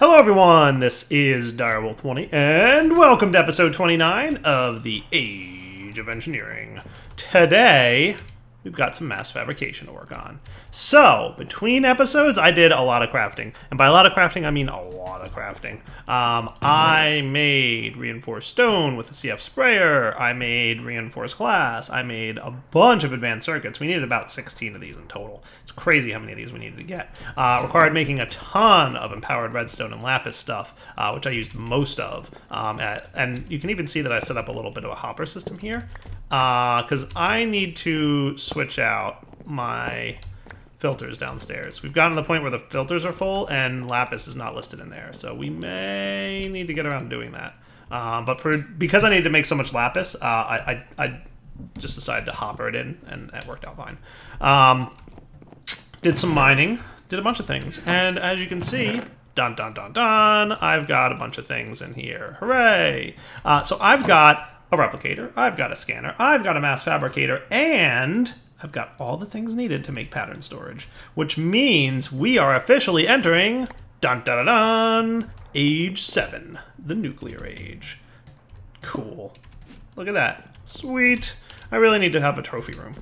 Hello everyone, this is Direwolf20, and welcome to episode 29 of the Age of Engineering. Today, we've got some mass fabrication to work on. So, between episodes, I did a lot of crafting. And by a lot of crafting, I mean a lot of crafting. I made reinforced stone with a CF sprayer. I made reinforced glass. I made a bunch of advanced circuits. We needed about 16 of these in total. It's crazy how many of these we needed to get. Required making a ton of empowered redstone and lapis stuff, which I used most of. And you can even see that I set up a little bit of a hopper system here. Because I need to switch out my filters downstairs. We've gotten to the point where the filters are full and lapis is not listed in there, so we may need to get around to doing that. But because I need to make so much lapis, I just decided to hopper it in, and it worked out fine. Did some mining, did a bunch of things, and as you can see, dun dun dun dun, I've got a bunch of things in here. Hooray! So I've got a replicator, I've got a scanner, I've got a mass fabricator, and I've got all the things needed to make pattern storage, which means we are officially entering, dun dun dun dun, Age 7, the nuclear age. Cool. Look at that. Sweet. I really need to have a trophy room.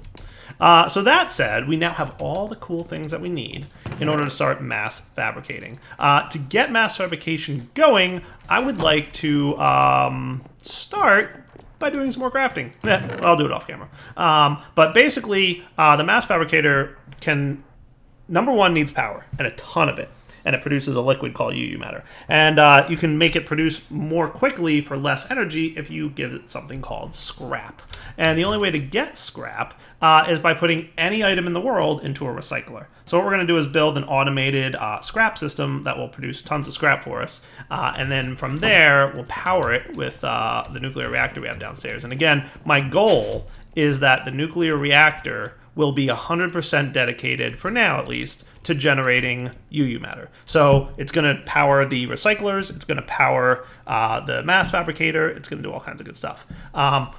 So that said, we now have all the cool things that we need in order to start mass fabricating. To get mass fabrication going, I would like to start by doing some more crafting. I'll do it off camera. But basically, the mass fabricator can, number one, needs power, and a ton of it. And it produces a liquid called UU matter. And you can make it produce more quickly for less energy if you give it something called scrap. And the only way to get scrap is by putting any item in the world into a recycler. So what we're going to do is build an automated scrap system that will produce tons of scrap for us. And then from there, we'll power it with the nuclear reactor we have downstairs. And again, my goal is that the nuclear reactor will be 100% dedicated, for now at least, to generating UU matter. So it's going to power the recyclers, it's going to power the mass fabricator, it's going to do all kinds of good stuff.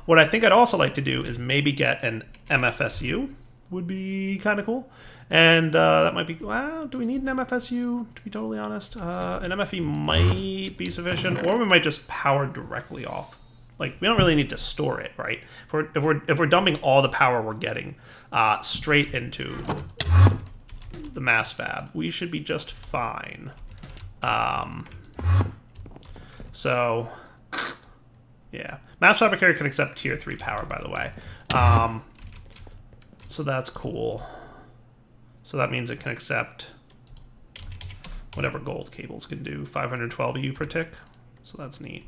What I think I'd also like to do is maybe get an MFSU, would be kind of cool. And that might be, well, do we need an MFSU, to be totally honest? An MFE might be sufficient, or we might just power directly off. Like, we don't really need to store it, right? If we're dumping all the power we're getting straight into the mass fab, we should be just fine. So, yeah. Mass fabricator can accept tier 3 power, by the way. So that's cool. So that means it can accept whatever gold cables can do, 512 EU per tick. So that's neat.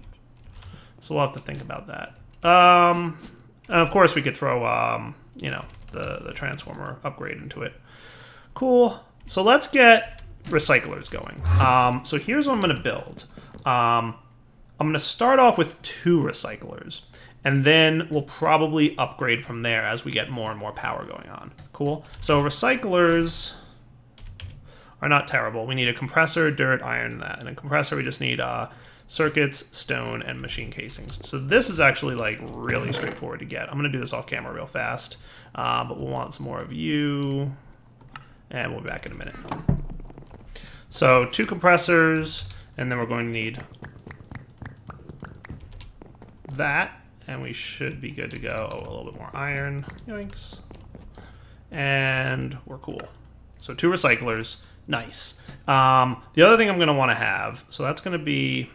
So we'll have to think about that. And of course, we could throw, you know, the transformer upgrade into it. Cool. So let's get recyclers going. So here's what I'm going to build. I'm going to start off with 2 recyclers, and then we'll probably upgrade from there as we get more and more power going on. Cool. So recyclers are not terrible. We need a compressor, dirt, iron, and that. And a compressor, we just need circuits, stone, and machine casings. So this is actually like really straightforward to get. I'm going to do this off camera real fast, but we'll want some more of you, and we'll be back in a minute. So 2 compressors, and then we're going to need that, and we should be good to go. Oh, a little bit more iron, yoinks, and we're cool. So 2 recyclers, nice. The other thing I'm going to want to have, so that's going to be,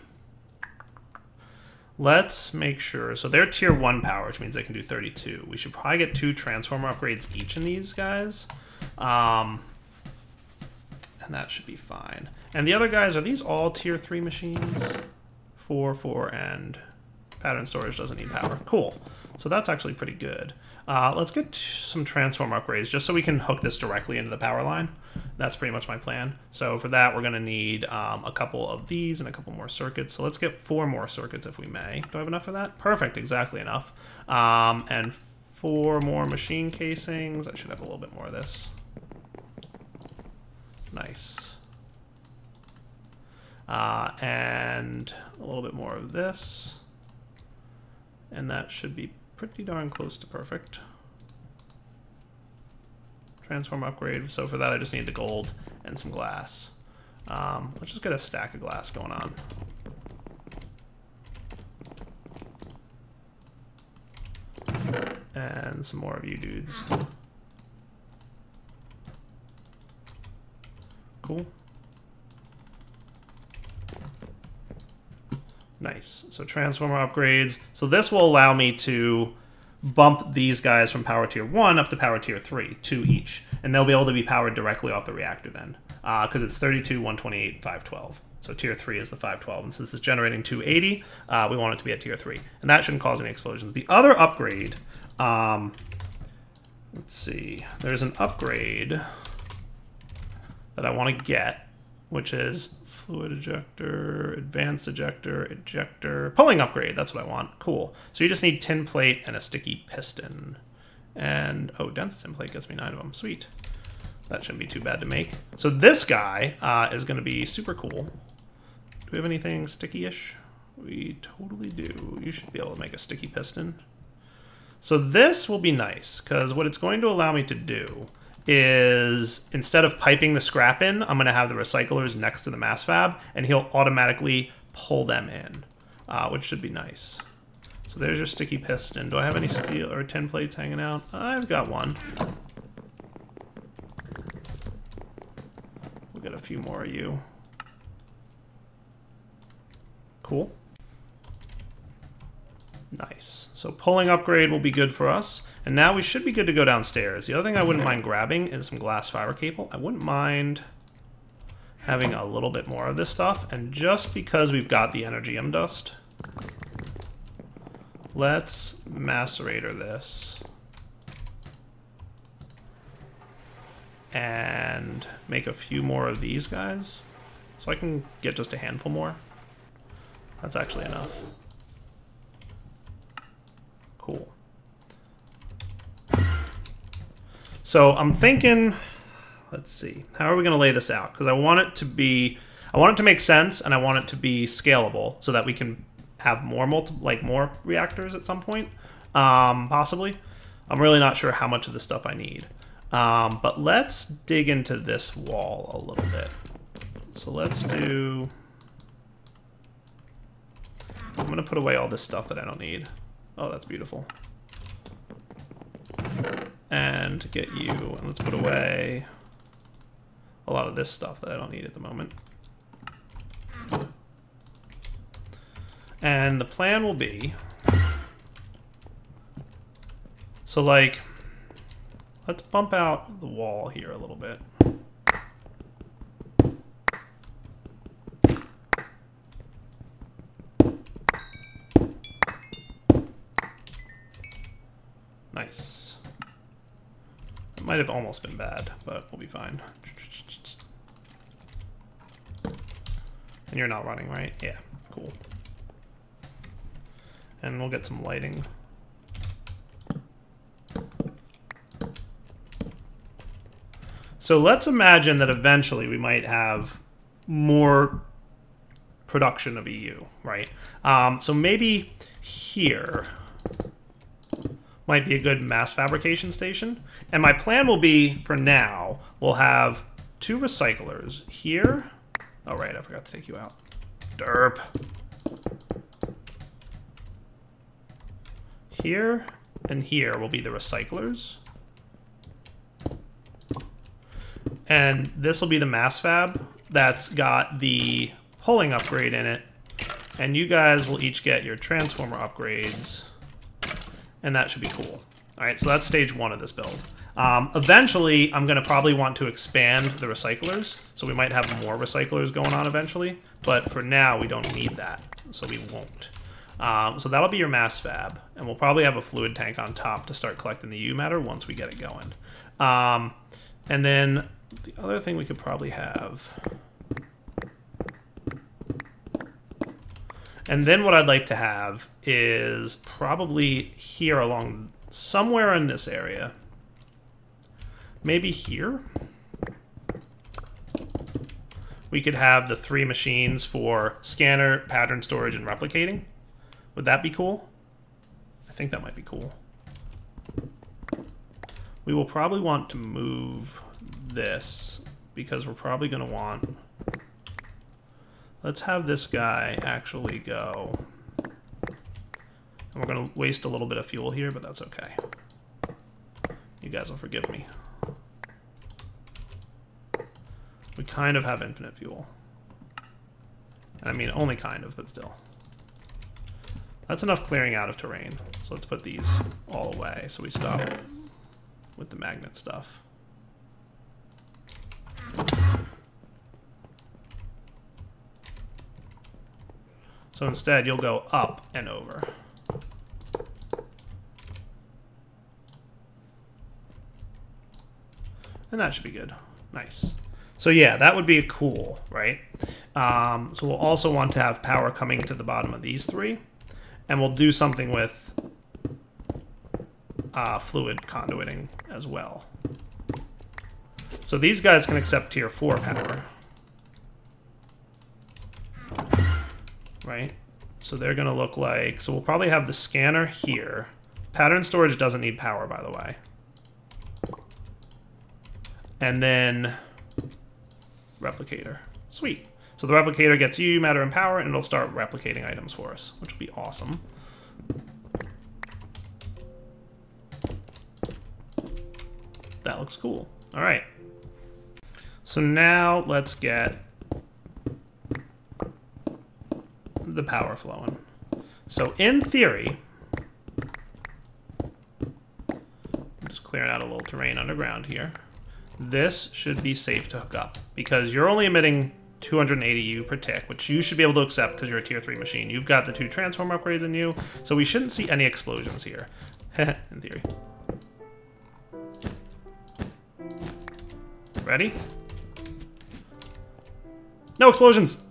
let's make sure, so they're tier 1 power, which means they can do 32. We should probably get 2 transformer upgrades each in these guys. And that should be fine. And the other guys, are these all tier 3 machines? 4, and pattern storage doesn't need power. Cool. So that's actually pretty good. Let's get some transformer upgrades just so we can hook this directly into the power line. That's pretty much my plan. So for that, we're going to need a couple of these and a couple more circuits. So let's get 4 more circuits if we may. Do I have enough for that? Perfect, exactly enough. And 4 more machine casings. I should have a little bit more of this. Nice. And a little bit more of this. And that should be pretty darn close to perfect. Transform upgrade. So for that, I just need the gold and some glass. Let's just get a stack of glass going on. And some more of you dudes. Cool. Nice. So transformer upgrades. So this will allow me to bump these guys from power tier 1 up to power tier 3, 2 each. And they'll be able to be powered directly off the reactor then. Because it's 32, 128, 512. So tier 3 is the 512. And since it's generating 280, we want it to be at tier 3. And that shouldn't cause any explosions. The other upgrade, let's see. There's an upgrade that I want to get, which is fluid ejector, advanced ejector, ejector, pulling upgrade. That's what I want. Cool. So you just need tin plate and a sticky piston. And, oh, dense tin plate gets me 9 of them. Sweet. That shouldn't be too bad to make. So this guy is going to be super cool. Do we have anything sticky-ish? We totally do. You should be able to make a sticky piston. So this will be nice, because what it's going to allow me to do is, instead of piping the scrap in, I'm going to have the recyclers next to the mass fab, and he'll automatically pull them in, which should be nice. So there's your sticky piston. Do I have any steel or tin plates hanging out? I've got one. We'll get a few more of you. Cool. Nice. So pulling upgrade will be good for us. And now we should be good to go downstairs. The other thing I wouldn't mind grabbing is some glass fiber cable. I wouldn't mind having a little bit more of this stuff. And just because we've got the Energium dust, let's macerator this. And make a few more of these guys. So I can get just a handful more. That's actually enough. Cool. So I'm thinking, let's see, how are we going to lay this out? Because I want it to be, I want it to make sense, and I want it to be scalable so that we can have more more reactors at some point, possibly. I'm really not sure how much of this stuff I need. But let's dig into this wall a little bit. So let's do, I'm going to put away all this stuff that I don't need. Oh, that's beautiful. And get you, and let's put away a lot of this stuff that I don't need at the moment. And the plan will be, so like, let's bump out the wall here a little bit. Nice. It might have almost been bad, but we'll be fine. And you're not running, right? Yeah, cool. And we'll get some lighting. So let's imagine that eventually we might have more production of EU, right? So maybe here might be a good mass fabrication station. And my plan will be, for now, we'll have 2 recyclers here. Oh, right, I forgot to take you out. Derp. Here and here will be the recyclers. And this will be the mass fab that's got the pulling upgrade in it. And you guys will each get your transformer upgrades. And that should be cool. All right, so that's stage 1 of this build. Eventually, I'm going to probably want to expand the recyclers. So we might have more recyclers going on eventually. But for now, we don't need that. So we won't. So that'll be your mass fab. And we'll probably have a fluid tank on top to start collecting the U matter once we get it going. And then the other thing we could probably have... And then what I'd like to have is probably here along somewhere in this area. Maybe here. We could have the 3 machines for scanner, pattern storage, and replicating. Would that be cool? I think that might be cool. We will probably want to move this because we're probably going to want Let's have this guy actually go. And we're going to waste a little bit of fuel here, but that's okay. You guys will forgive me. We kind of have infinite fuel. I mean, only kind of, but still. That's enough clearing out of terrain. So let's put these all away so we stop with the magnet stuff. So instead, you'll go up and over. And that should be good. Nice. So yeah, that would be cool, right? So we'll also want to have power coming to the bottom of these three. And we'll do something with fluid conduiting as well. So these guys can accept tier 4 power. Right? So they're going to look like... So we'll probably have the scanner here. Pattern storage doesn't need power, by the way. And then replicator. Sweet. So the replicator gets UU, matter, and power, and it'll start replicating items for us, which will be awesome. That looks cool. All right. So now let's get the power flowing. So in theory, I'm just clearing out a little terrain underground here. This should be safe to hook up because you're only emitting 280 U per tick, which you should be able to accept because you're a tier 3 machine. You've got the 2 transform upgrades in you, so we shouldn't see any explosions here, in theory. Ready? No explosions!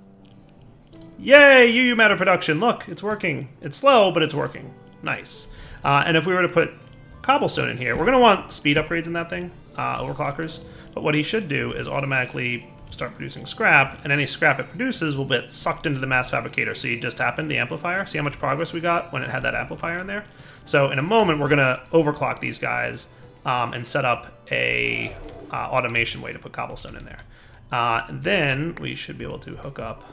Yay, UU matter production. Look, it's working. It's slow, but it's working. Nice. And if we were to put cobblestone in here, we're going to want speed upgrades in that thing, overclockers. But what he should do is automatically start producing scrap, and any scrap it produces will get sucked into the mass fabricator. See, just happened, the amplifier. See how much progress we got when it had that amplifier in there? So in a moment, we're going to overclock these guys and set up a automation way to put cobblestone in there. And then we should be able to hook up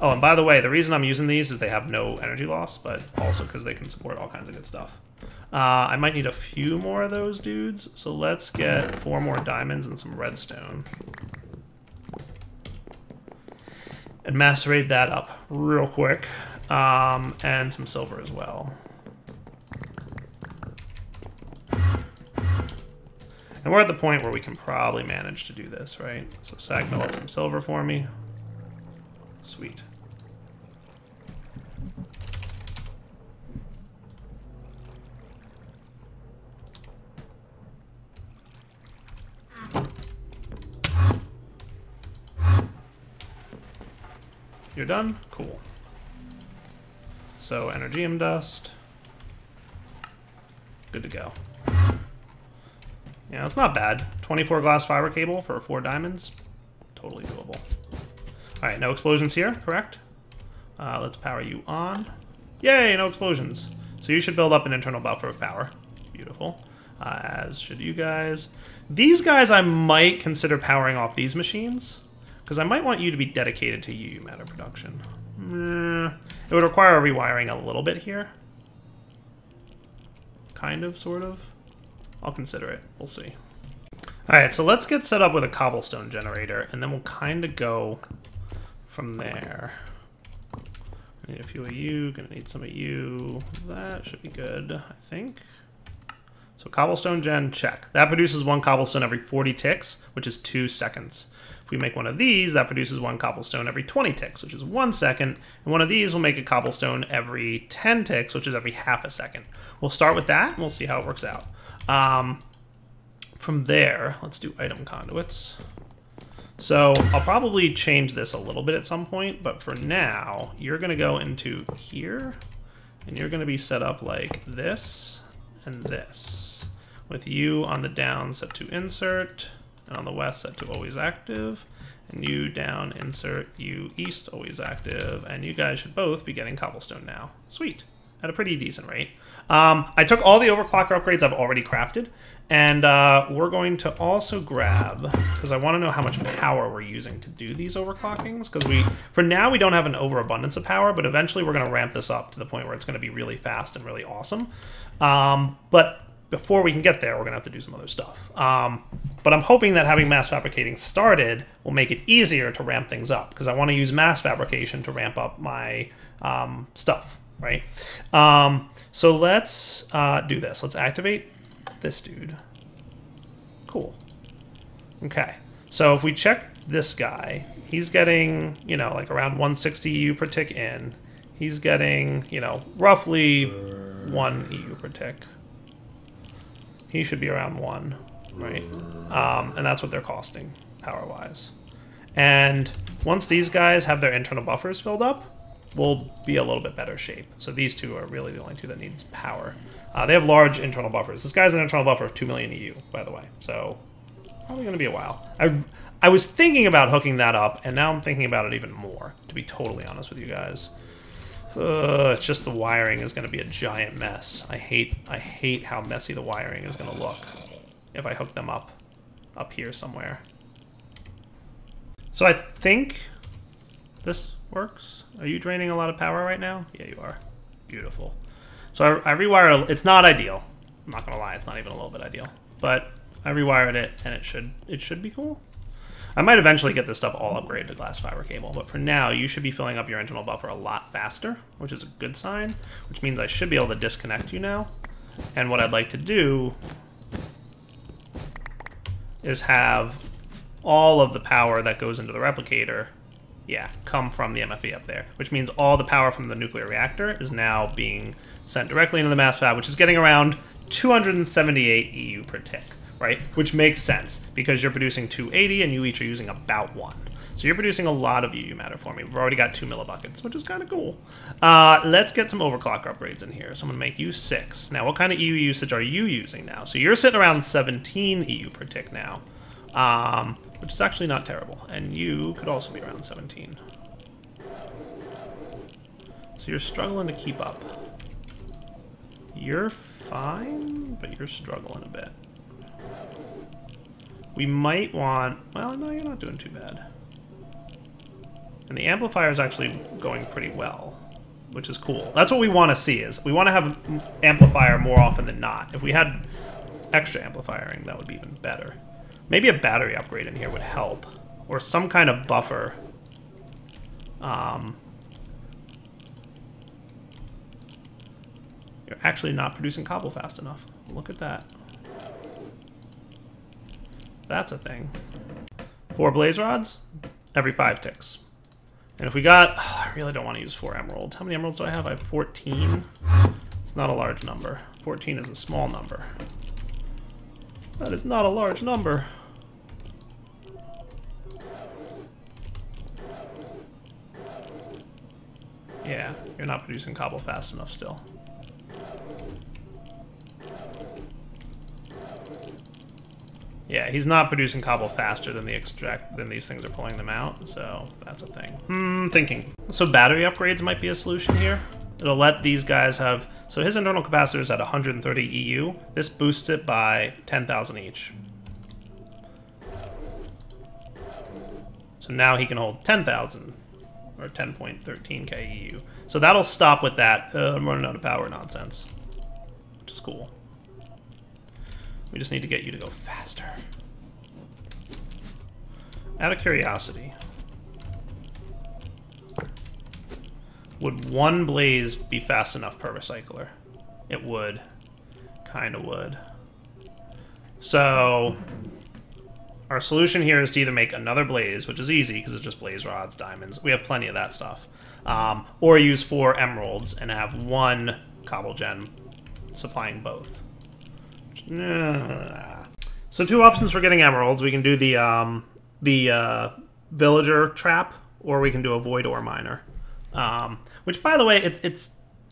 oh, and by the way, the reason I'm using these is they have no energy loss, but also because they can support all kinds of good stuff. I might need a few more of those dudes, so let's get 4 more diamonds and some redstone. And macerate that up real quick, and some silver as well. And we're at the point where we can probably manage to do this, right? So Sag mill up some silver for me. Sweet. You're done? Cool. So Energium dust. Good to go. Yeah, it's not bad. 24 glass fiber cable for 4 diamonds. Totally doable. Alright, no explosions here, correct? Let's power you on. Yay, no explosions. So you should build up an internal buffer of power. Beautiful. As should you guys. These guys I might consider powering off these machines, because I might want you to be dedicated to UU matter production. It would require rewiring a little bit here. Kind of, sort of. I'll consider it. We'll see. Alright, so let's get set up with a cobblestone generator, and then we'll kind of go from there. I need a few of you, gonna need some of you. That should be good, I think. So cobblestone gen, check. That produces 1 cobblestone every 40 ticks, which is 2 seconds. If we make one of these, that produces 1 cobblestone every 20 ticks, which is 1 second. And one of these will make a cobblestone every 10 ticks, which is every half a second. We'll start with that, and we'll see how it works out. From there, let's do item conduits. So I'll probably change this a little bit at some point, but for now, you're going to go into here, and you're going to be set up like this and this, with you on the down set to insert, and on the west set to always active, and you down insert, you east always active, and you guys should both be getting cobblestone now. Sweet. at a pretty decent rate. I took all the overclocker upgrades I've already crafted, and we're going to also grab, because I want to know how much power we're using to do these overclockings, because for now we don't have an overabundance of power, but eventually we're going to ramp this up to the point where it's going to be really fast and really awesome. But before we can get there, we're going to have to do some other stuff. But I'm hoping that having mass fabricating started will make it easier to ramp things up, because I want to use mass fabrication to ramp up my stuff, right? So let's do this. Let's activate this dude. Cool. Okay. So if we check this guy, he's getting, you know, like around 160 EU per tick in. He's getting, you know, roughly 1 EU per tick. He should be around 1, right? And that's what they're costing, power-wise. And once these guys have their internal buffers filled up, we'll be a little bit better shape. So these two are really the only two that needs power. They have large internal buffers. This guy's an internal buffer of 2 million EU, by the way. So probably going to be a while. I was thinking about hooking that up, and now I'm thinking about it even more, to be totally honest with you guys. It's just the wiring is going to be a giant mess. I hate how messy the wiring is going to look if I hook them up here somewhere. So I think this works. Are you draining a lot of power right now? Yeah, you are. Beautiful. So I rewired. It's not ideal. I'm not going to lie. It's not even a little bit ideal. But I rewired it, and it should be cool. I might eventually get this stuff all upgraded to glass fiber cable, but for now, you should be filling up your internal buffer a lot faster, which is a good sign, which means I should be able to disconnect you now. And what I'd like to do is have all of the power that goes into the replicator, come from the MFE up there, which means all the power from the nuclear reactor is now being sent directly into the mass fab, which is getting around 278 EU per tick. Right, which makes sense because you're producing 280 and you each are using about 1. So you're producing a lot of UU matter for me. We've already got 2 millibuckets, which is kind of cool. Let's get some overclocker upgrades in here. So I'm going to make you 6. Now, what kind of EU usage are you using now? So you're sitting around 17 EU per tick now, which is actually not terrible. And you could also be around 17. So you're struggling to keep up. You're fine, but you're struggling a bit. We might want... Well, no, you're not doing too bad. And the amplifier is actually going pretty well, which is cool. That's what we want to see, is we want to have amplifier more often than not. If we had extra amplifying, that would be even better. Maybe a battery upgrade in here would help. Or some kind of buffer. You're actually not producing cobble fast enough. Look at that. That's a thing. 4 blaze rods every 5 ticks. And if we got... I really don't want to use 4 emeralds. How many emeralds do I have? I have 14. It's not a large number. 14 is a small number. That is not a large number. Yeah, you're not producing cobble fast enough still. Yeah, he's not producing cobble faster than these things are pulling them out, so that's a thing. Thinking. So battery upgrades might be a solution here. It'll let these guys have... So his internal capacitor is at 130 EU. This boosts it by 10,000 each. So now he can hold 10,000, or 10.13k EU. So that'll stop with that I'm running out of power nonsense, which is cool. We just need to get you to go faster. Out of curiosity, would 1 blaze be fast enough per recycler? It would. Kinda would. So, our solution here is to either make another blaze, which is easy because it's just blaze rods, diamonds. We have plenty of that stuff. Or use 4 emeralds and have 1 cobble gen supplying both. So 2 options for getting emeralds. We can do the villager trap, or we can do a void ore miner. Which, by the way, it's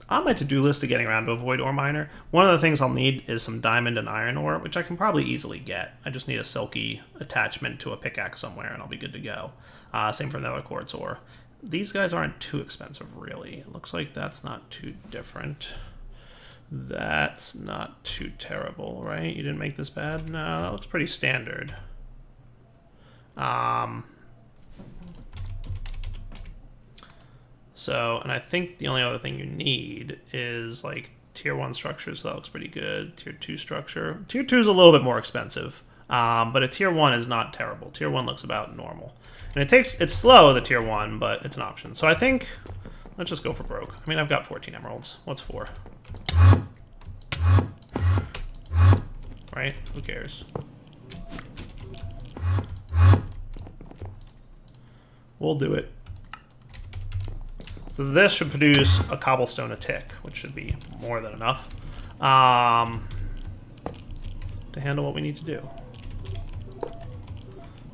on my to-do list of getting around to a void ore miner. One of the things I'll need is some diamond and iron ore, which I can probably easily get. I just need a silky attachment to a pickaxe somewhere, and I'll be good to go. Same for nether quartz ore. These guys aren't too expensive, really. It looks like that's not too different. That's not too terrible, right? You didn't make this bad? No, that looks pretty standard. So, and I think the only other thing you need is like tier 1 structure, so that looks pretty good. Tier 2 structure. Tier 2 is a little bit more expensive, but a tier 1 is not terrible. Tier 1 looks about normal. And it's slow, the tier 1, but it's an option. So I think, let's just go for broke. I mean, I've got 14 emeralds. What's 4? Right? Who cares? We'll do it. So this should produce a cobblestone a tick, which should be more than enough to handle what we need to do.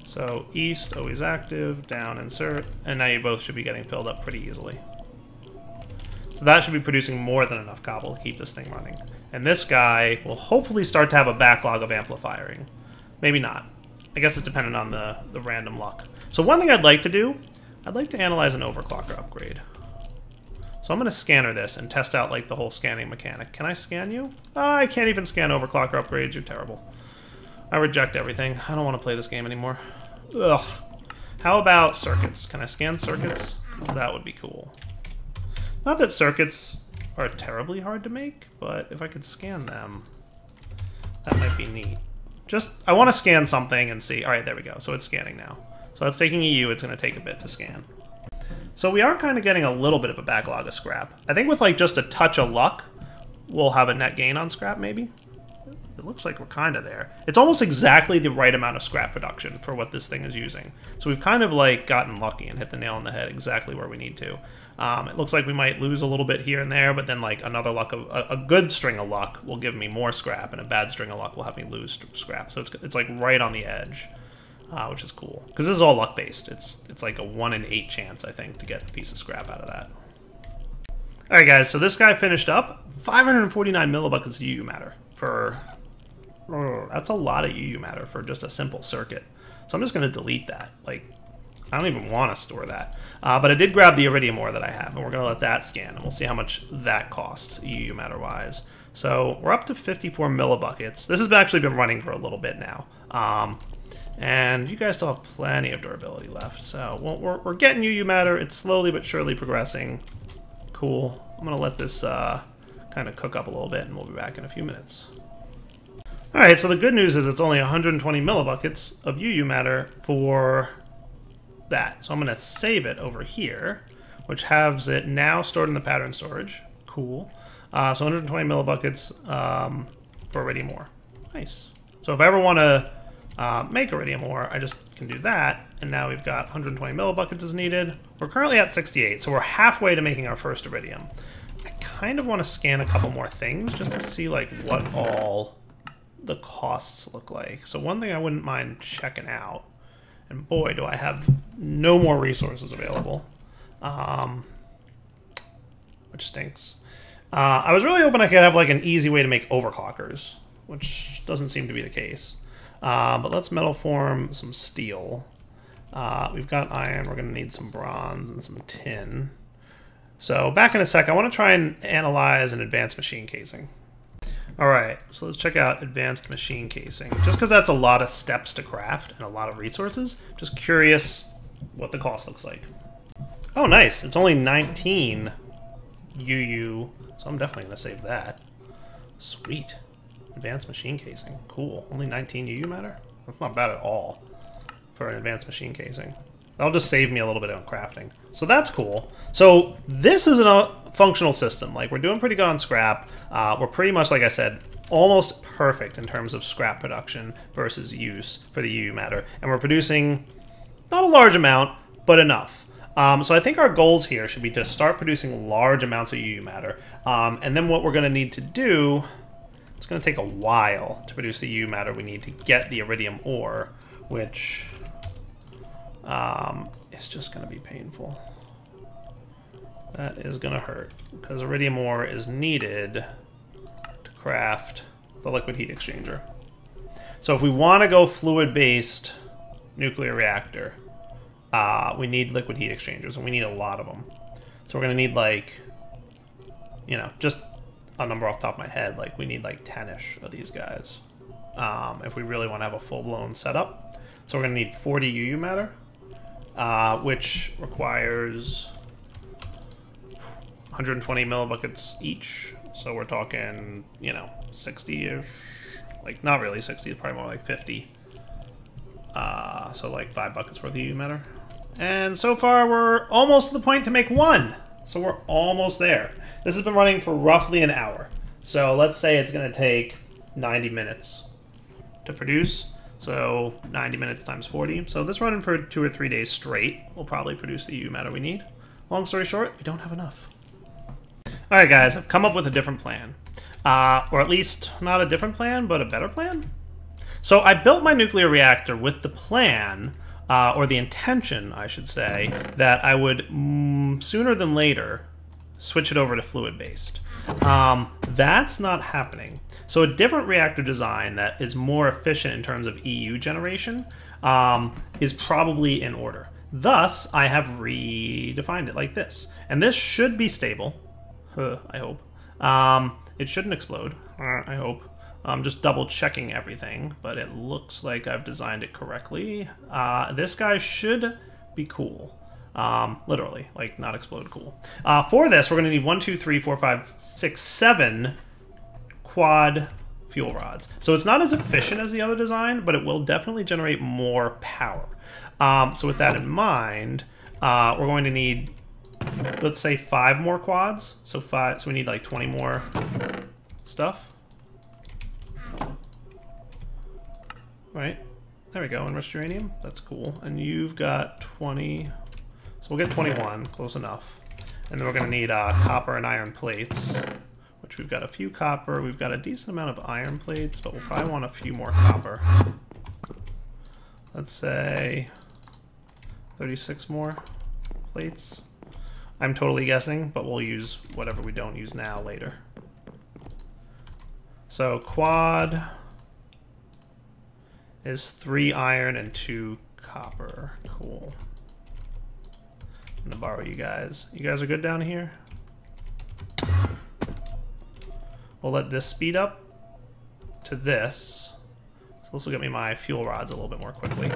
So east, always active, down, insert, and now you both should be getting filled up pretty easily. So that should be producing more than enough cobble to keep this thing running. And this guy will hopefully start to have a backlog of amplifying. Maybe not. I guess it's dependent on the random luck. So one thing I'd like to do, I'd like to analyze an overclocker upgrade. So I'm going to scanner this and test out like the whole scanning mechanic. Can I scan you? Oh, I can't even scan overclocker upgrades. You're terrible. I reject everything. I don't want to play this game anymore. Ugh. How about circuits? Can I scan circuits? That would be cool. Not that circuits are terribly hard to make, but if I could scan them, that might be neat. Just, I want to scan something and see. All right, there we go. So it's scanning now. So that's taking EU. It's going to take a bit to scan. So we are kind of getting a little bit of a backlog of scrap. I think with like just a touch of luck, we'll have a net gain on scrap maybe. It looks like we're kind of there. It's almost exactly the right amount of scrap production for what this thing is using. So we've kind of like gotten lucky and hit the nail on the head exactly where we need to. It looks like we might lose a little bit here and there, but then like another luck of a good string of luck will give me more scrap, and a bad string of luck will have me lose scrap. So it's like right on the edge. Which is cool, because this is all luck based. It's like a 1 in 8 chance, I think, to get a piece of scrap out of that. All right, guys. So this guy finished up 549 millibuckets of UU matter for. That's a lot of UU matter for just a simple circuit. So I'm just going to delete that. Like, I don't even want to store that. But I did grab the iridium ore that I have, and we're going to let that scan, and we'll see how much that costs UU matter wise. So we're up to 54 millibuckets. This has actually been running for a little bit now. And you guys still have plenty of durability left. So we're getting UU matter. It's slowly but surely progressing. Cool. I'm going to let this kind of cook up a little bit, and we'll be back in a few minutes. All right, so the good news is it's only 120 millibuckets of UU matter for that. So I'm going to save it over here, which has it now stored in the pattern storage. Cool. So 120 millibuckets for iridium ore. Nice. So if I ever want to make iridium ore, I just can do that, and now we've got 120 millibuckets is needed. We're currently at 68, so we're halfway to making our first iridium. I kind of want to scan a couple more things just to see like what all the costs look like. So one thing I wouldn't mind checking out, and boy do I have no more resources available, which stinks. I was really hoping I could have like an easy way to make overclockers, which doesn't seem to be the case. But let's metal form some steel. We've got iron. We're going to need some bronze and some tin. So back in a sec, I want to try and analyze an advanced machine casing. All right, so let's check out advanced machine casing. Just because that's a lot of steps to craft and a lot of resources, just curious what the cost looks like. Oh, nice. It's only 19 UU, so I'm definitely going to save that. Sweet. Advanced machine casing. Cool. Only 19 UU matter? That's not bad at all for an advanced machine casing. That'll just save me a little bit on crafting. So that's cool. So this is a functional system. Like, we're doing pretty good on scrap. We're pretty much, like I said, almost perfect in terms of scrap production versus use for the UU matter. And we're producing not a large amount, but enough. So I think our goals here should be to start producing large amounts of UU matter. And then what we're going to need to do, it's going to take a while to produce the UU matter we need to get the iridium ore, which is just going to be painful. That is going to hurt, because iridium ore is needed to craft the liquid heat exchanger. So if we want to go fluid-based nuclear reactor, we need liquid heat exchangers, and we need a lot of them. So we're going to need, like, you know, just a number off the top of my head, like, we need, like, 10-ish of these guys if we really want to have a full-blown setup. So we're going to need 40 UU matter, which requires 120 millibuckets each. So we're talking, you know, 60-ish. Like, not really 60, it's probably more like 50. So like 5 buckets worth of UU matter. And so far, we're almost to the point to make 1. So we're almost there. This has been running for roughly an hour. So let's say it's going to take 90 minutes to produce. So 90 minutes times 40. So this running for 2 or 3 days straight will probably produce the UU matter we need. Long story short, we don't have enough. All right, guys, I've come up with a different plan. Or at least not a different plan, but a better plan. So I built my nuclear reactor with the plan, or the intention, I should say, that I would, sooner than later, switch it over to fluid-based. That's not happening. So a different reactor design that is more efficient in terms of EU generation is probably in order. Thus, I have redefined it like this. And this should be stable, I hope. It shouldn't explode, I hope. I'm just double checking everything, but it looks like I've designed it correctly. This guy should be cool. Literally, like not explode cool. For this, we're going to need 1, 2, 3, 4, 5, 6, 7 quad fuel rods. So it's not as efficient as the other design, but it will definitely generate more power. So with that in mind, we're going to need, let's say, 5 more quads. So 5. So we need like 20 more stuff. Right, there we go, enriched uranium, that's cool. And you've got 20, so we'll get 21, close enough. And then we're gonna need copper and iron plates, which we've got a few copper, we've got a decent amount of iron plates, but we'll probably want a few more copper. Let's say 36 more plates. I'm totally guessing, but we'll use whatever we don't use now later. So quad is 3 iron and 2 copper. Cool. I'm gonna borrow you guys. You guys are good down here? We'll let this speed up to this. So this will get me my fuel rods a little bit more quickly.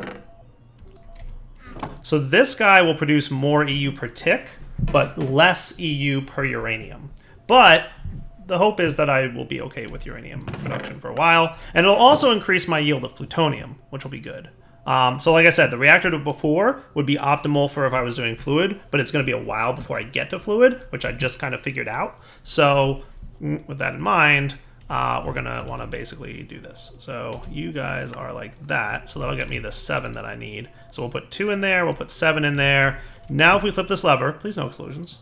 So this guy will produce more EU per tick, but less EU per uranium. But the hope is that I will be okay with uranium production for a while, and it'll also increase my yield of plutonium, which will be good. So like I said, the reactor before would be optimal for if I was doing fluid, but it's going to be a while before I get to fluid, which I just kind of figured out. So with that in mind, we're going to want to basically do this. So you guys are like that, so that'll get me the 7 that I need. So we'll put 2 in there, we'll put 7 in there. Now if we flip this lever, please no explosions.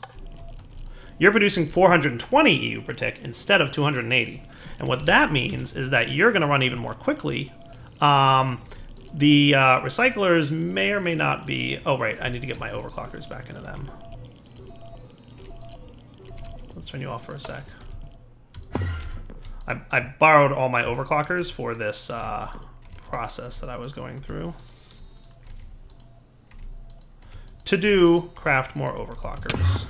You're producing 420 EU per tick instead of 280. And what that means is that you're going to run even more quickly. The recyclers may or may not be... Oh, right, I need to get my overclockers back into them. Let's turn you off for a sec. I borrowed all my overclockers for this process that I was going through. To do craft more overclockers.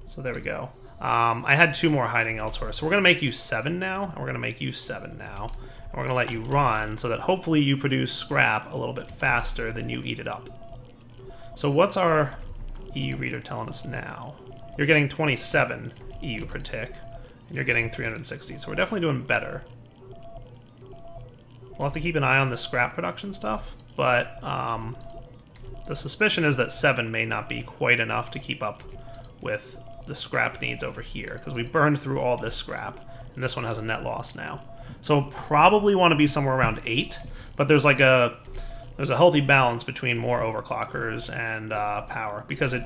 So there we go. I had 2 more hiding elsewhere. So we're going to make you 7 now, and we're going to make you 7 now. And we're going to let you run so that hopefully you produce scrap a little bit faster than you eat it up. So what's our EU reader telling us now? You're getting 27 EU per tick, and you're getting 360. So we're definitely doing better. We'll have to keep an eye on the scrap production stuff, but the suspicion is that 7 may not be quite enough to keep up with the scrap needs over here, because we burned through all this scrap, and this one has a net loss now. So probably want to be somewhere around 8, but there's like a healthy balance between more overclockers and power, because it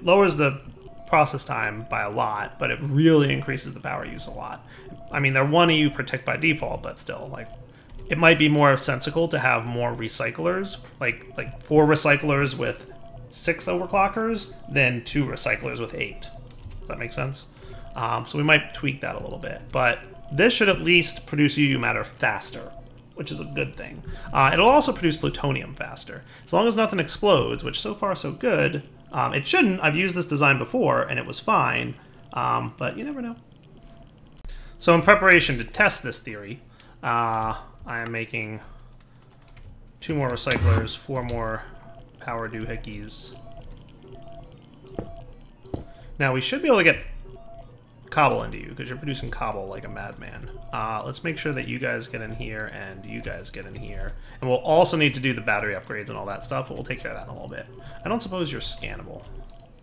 lowers the process time by a lot, but it really increases the power use a lot. I mean, they're 1 EU per tick by default, but still, like, it might be more sensical to have more recyclers, like 4 recyclers with 6 overclockers than 2 recyclers with 8. Does that make sense? So we might tweak that a little bit, but this should at least produce UU matter faster which is a good thing. It'll also produce plutonium faster. As long as nothing explodes, which so far so good. It shouldn't. I've used this design before, and it was fine, but you never know. So in preparation to test this theory, I am making 2 more recyclers, 4 more power doohickeys. Now we should be able to get cobble into you, because you're producing cobble like a madman. Let's make sure that you guys get in here and you guys get in here. And we'll also need to do the battery upgrades and all that stuff, but we'll take care of that in a little bit. I don't suppose you're scannable,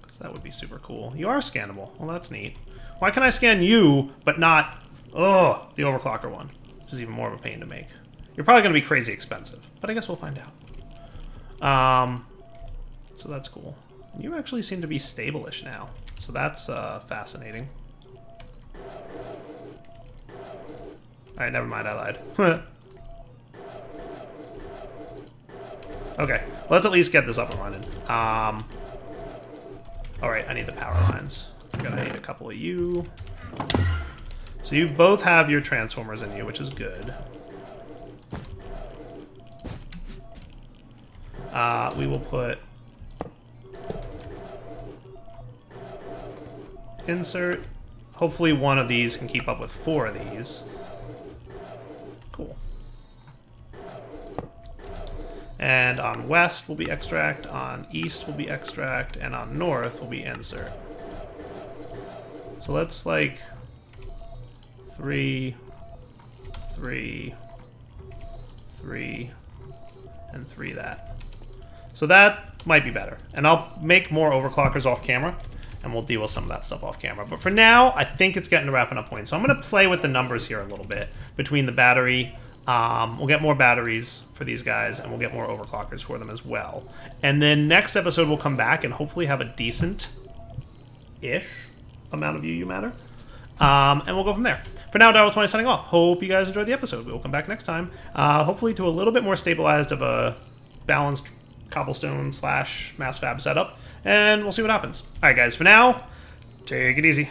because that would be super cool. You are scannable. Well, that's neat. Why can I scan you, but not, oh, the overclocker one, which is even more of a pain to make. You're probably going to be crazy expensive, but I guess we'll find out. So that's cool. And you actually seem to be stable-ish now, so that's fascinating. Alright, never mind, I lied. Okay, well, let's at least get this up and running. Alright, I need the power lines. I'm gonna need a couple of you. So you both have your transformers in you, which is good. We will put insert. Hopefully one of these can keep up with 4 of these. Cool. And on west will be extract, on east will be extract, and on north will be insert. So let's like 3, 3, 3, and 3 that. So that might be better. And I'll make more overclockers off camera, and we'll deal with some of that stuff off camera. But for now, I think it's getting to wrapping up point. So I'm going to play with the numbers here a little bit between the battery. We'll get more batteries for these guys, and we'll get more overclockers for them as well. And then next episode, we'll come back and hopefully have a decent-ish amount of you matter. And we'll go from there. For now, Darwell20 signing off. Hope you guys enjoyed the episode. We will come back next time, hopefully to a little bit more stabilized of a balanced cobblestone / mass fab setup, and we'll see what happens. All right, guys, for now, take it easy.